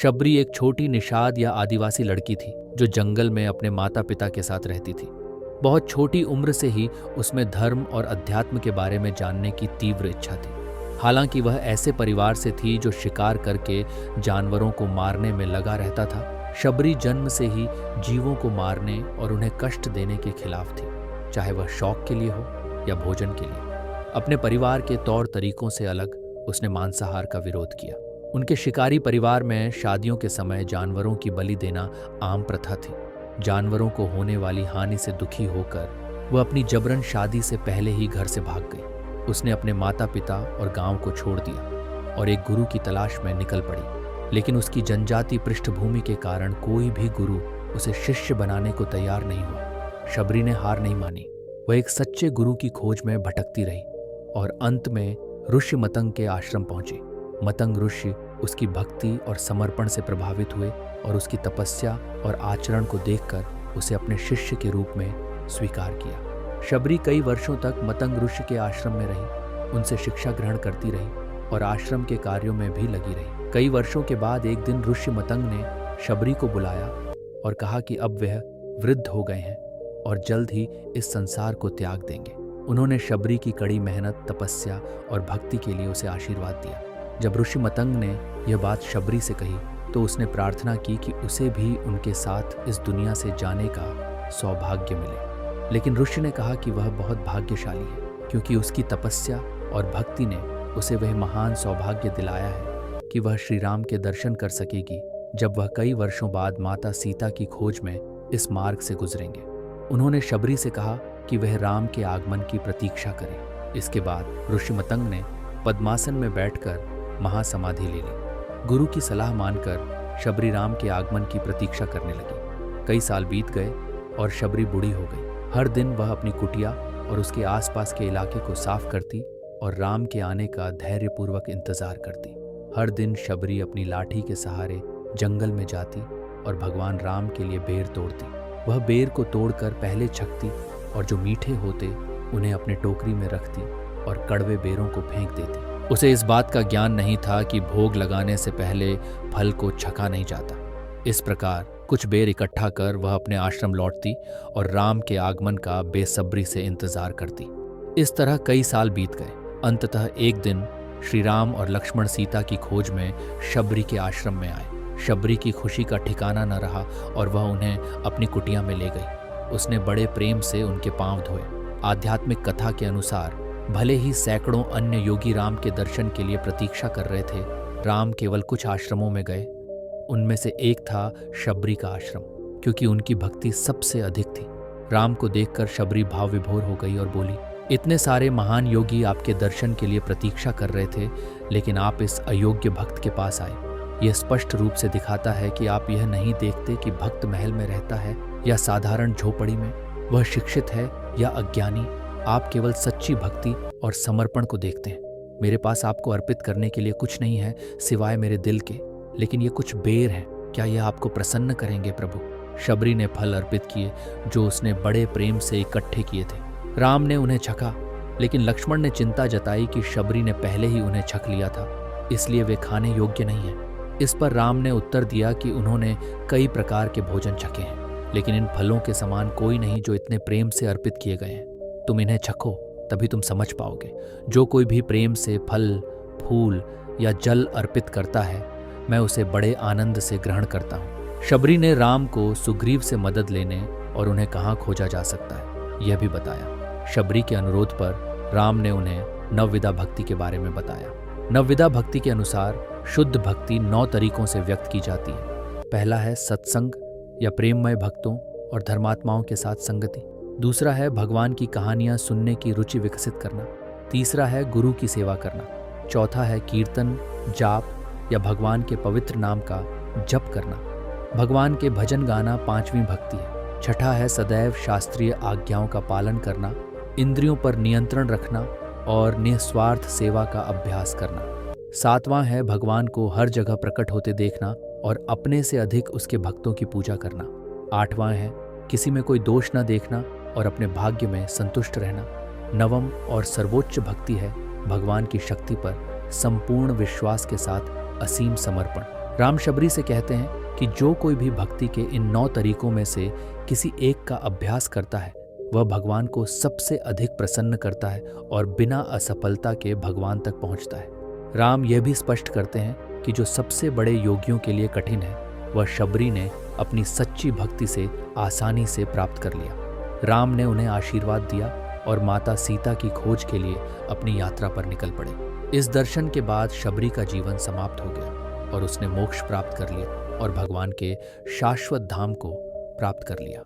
शबरी एक छोटी निषाद या आदिवासी लड़की थी जो जंगल में अपने माता पिता के साथ रहती थी। बहुत छोटी उम्र से ही उसमें धर्म और अध्यात्म के बारे में जानने की तीव्र इच्छा थी। हालांकि वह ऐसे परिवार से थी जो शिकार करके जानवरों को मारने में लगा रहता था। शबरी जन्म से ही जीवों को मारने और उन्हें कष्ट देने के खिलाफ थी, चाहे वह शौक के लिए हो या भोजन के लिए। अपने परिवार के तौर तरीकों से अलग उसने मांसाहार का विरोध किया। उनके शिकारी परिवार में शादियों के समय जानवरों की बलि देना आम प्रथा थी। जानवरों को होने वाली हानि से दुखी होकर वह अपनी जबरन शादी से पहले ही घर से भाग गई। उसने अपने माता पिता और गांव को छोड़ दिया और एक गुरु की तलाश में निकल पड़ी। लेकिन उसकी जनजाति पृष्ठभूमि के कारण कोई भी गुरु उसे शिष्य बनाने को तैयार नहीं हुआ। शबरी ने हार नहीं मानी। वह एक सच्चे गुरु की खोज में भटकती रही और अंत में ऋषि मतंग के आश्रम पहुंची। मतंग ऋषि उसकी भक्ति और समर्पण से प्रभावित हुए और उसकी तपस्या और आचरण को देखकर उसे अपने शिष्य के रूप में स्वीकार किया। शबरी कई वर्षों तक मतंग ऋषि के आश्रम में रही, उनसे शिक्षा ग्रहण करती रही और आश्रम के कार्यों में भी लगी रही। कई वर्षों के बाद एक दिन ऋषि मतंग ने शबरी को बुलाया और कहा कि अब वह वृद्ध हो गए हैं और जल्द ही इस संसार को त्याग देंगे। उन्होंने शबरी की कड़ी मेहनत, तपस्या और भक्ति के लिए उसे आशीर्वाद दिया। जब ऋषि मतंग ने यह बात शबरी से कही तो उसने प्रार्थना की कि उसे भी उनके साथ इस दुनिया से जाने का सौभाग्य मिले। लेकिन ऋषि ने कहा कि वह बहुत भाग्यशाली है क्योंकि उसकी तपस्या और भक्ति ने उसे वह महान सौभाग्य दिलाया है कि वह श्री राम के दर्शन कर सकेगी जब वह कई वर्षों बाद माता सीता की खोज में इस मार्ग से गुजरेंगे। उन्होंने शबरी से कहा कि वह राम के आगमन की प्रतीक्षा करे। इसके बाद ऋषि मतंग ने पद्मासन में बैठकर महासमाधि ले ली। गुरु की सलाह मानकर शबरी राम के आगमन की प्रतीक्षा करने लगी। कई साल बीत गए और शबरी बूढ़ी हो गई। हर दिन वह अपनी कुटिया और उसके आसपास के इलाके को साफ करती और राम के आने का धैर्यपूर्वक इंतजार करती। हर दिन शबरी अपनी लाठी के सहारे जंगल में जाती और भगवान राम के लिए बेर तोड़ती। वह बेर को तोड़कर पहले छकती और जो मीठे होते उन्हें अपने टोकरी में रखती और कड़वे बेरों को फेंक देती। उसे इस बात का ज्ञान नहीं था कि भोग लगाने से पहले फल को छका नहीं जाता। इस प्रकार कुछ बेर इकट्ठा कर वह अपने आश्रम लौटती और राम के आगमन का बेसब्री से इंतजार करती। इस तरह कई साल बीत गए। अंततः एक दिन श्री राम और लक्ष्मण सीता की खोज में शबरी के आश्रम में आए। शबरी की खुशी का ठिकाना न रहा और वह उन्हें अपनी कुटिया में ले गई। उसने बड़े प्रेम से उनके पांव धोए। आध्यात्मिक कथा के अनुसार भले ही सैकड़ों अन्य योगी राम के दर्शन के लिए प्रतीक्षा कर रहे थे, राम केवल कुछ आश्रमों में गए। उनमें से एक था शबरी का आश्रम, क्योंकि उनकी भक्ति सबसे अधिक थी। राम को देखकर शबरी भाव विभोर हो गई और बोली, इतने सारे महान योगी आपके दर्शन के लिए प्रतीक्षा कर रहे थे, लेकिन आप इस अयोग्य भक्त के पास आए। यह स्पष्ट रूप से दिखाता है कि आप यह नहीं देखते कि भक्त महल में रहता है या साधारण झोपड़ी में, वह शिक्षित है या अज्ञानी। आप केवल सच्ची भक्ति और समर्पण को देखते हैं। मेरे पास आपको अर्पित करने के लिए कुछ नहीं है सिवाय मेरे दिल के, लेकिन ये कुछ बेर हैं। क्या यह आपको प्रसन्न करेंगे प्रभु? शबरी ने फल अर्पित किए जो उसने बड़े प्रेम से इकट्ठे किए थे। राम ने उन्हें छका, लेकिन लक्ष्मण ने चिंता जताई कि शबरी ने पहले ही उन्हें छक लिया था, इसलिए वे खाने योग्य नहीं है। इस पर राम ने उत्तर दिया कि उन्होंने कई प्रकार के भोजन छके हैं, लेकिन इन फलों के समान कोई नहीं जो इतने प्रेम से अर्पित किए गए हैं। तुम इन्हें छको, तभी तुम समझ पाओगे। जो कोई भी प्रेम से फल, फूल या जल अर्पित करता है, मैं उसे बड़े आनंद से ग्रहण करता हूँ। शबरी ने राम को सुग्रीव से मदद लेने और उन्हें कहाँ खोजा जा सकता है यह भी बताया। शबरी के अनुरोध पर राम ने उन्हें नवविधा भक्ति के बारे में बताया। नवविधा भक्ति के अनुसार शुद्ध भक्ति 9 तरीकों से व्यक्त की जाती है। पहला है सत्संग या प्रेममय भक्तों और धर्मात्माओं के साथ संगति। दूसरा है भगवान की कहानियां सुनने की रुचि विकसित करना। तीसरा है गुरु की सेवा करना। चौथा है कीर्तन, जाप या भगवान के पवित्र नाम का जप करना। भगवान के भजन गाना 5वीं भक्ति है। छठा है सदैव शास्त्रीय आज्ञाओं का पालन करना, इंद्रियों पर नियंत्रण रखना और निस्वार्थ सेवा का अभ्यास करना। 7वां है भगवान को हर जगह प्रकट होते देखना और अपने से अधिक उसके भक्तों की पूजा करना। 8वां है किसी में कोई दोष न देखना और अपने भाग्य में संतुष्ट रहना। 9वां और सर्वोच्च भक्ति है भगवान की शक्ति पर संपूर्ण विश्वास के साथ असीम समर्पण। राम शबरी से कहते हैं कि जो कोई भी भक्ति के इन 9 तरीकों में से किसी एक का अभ्यास करता है वह भगवान को सबसे अधिक प्रसन्न करता है और बिना असफलता के भगवान तक पहुंचता है। राम यह भी स्पष्ट करते हैं कि जो सबसे बड़े योगियों के लिए कठिन है वह शबरी ने अपनी सच्ची भक्ति से आसानी से प्राप्त कर लिया। राम ने उन्हें आशीर्वाद दिया और माता सीता की खोज के लिए अपनी यात्रा पर निकल पड़े। इस दर्शन के बाद शबरी का जीवन समाप्त हो गया और उसने मोक्ष प्राप्त कर लिया और भगवान के शाश्वत धाम को प्राप्त कर लिया।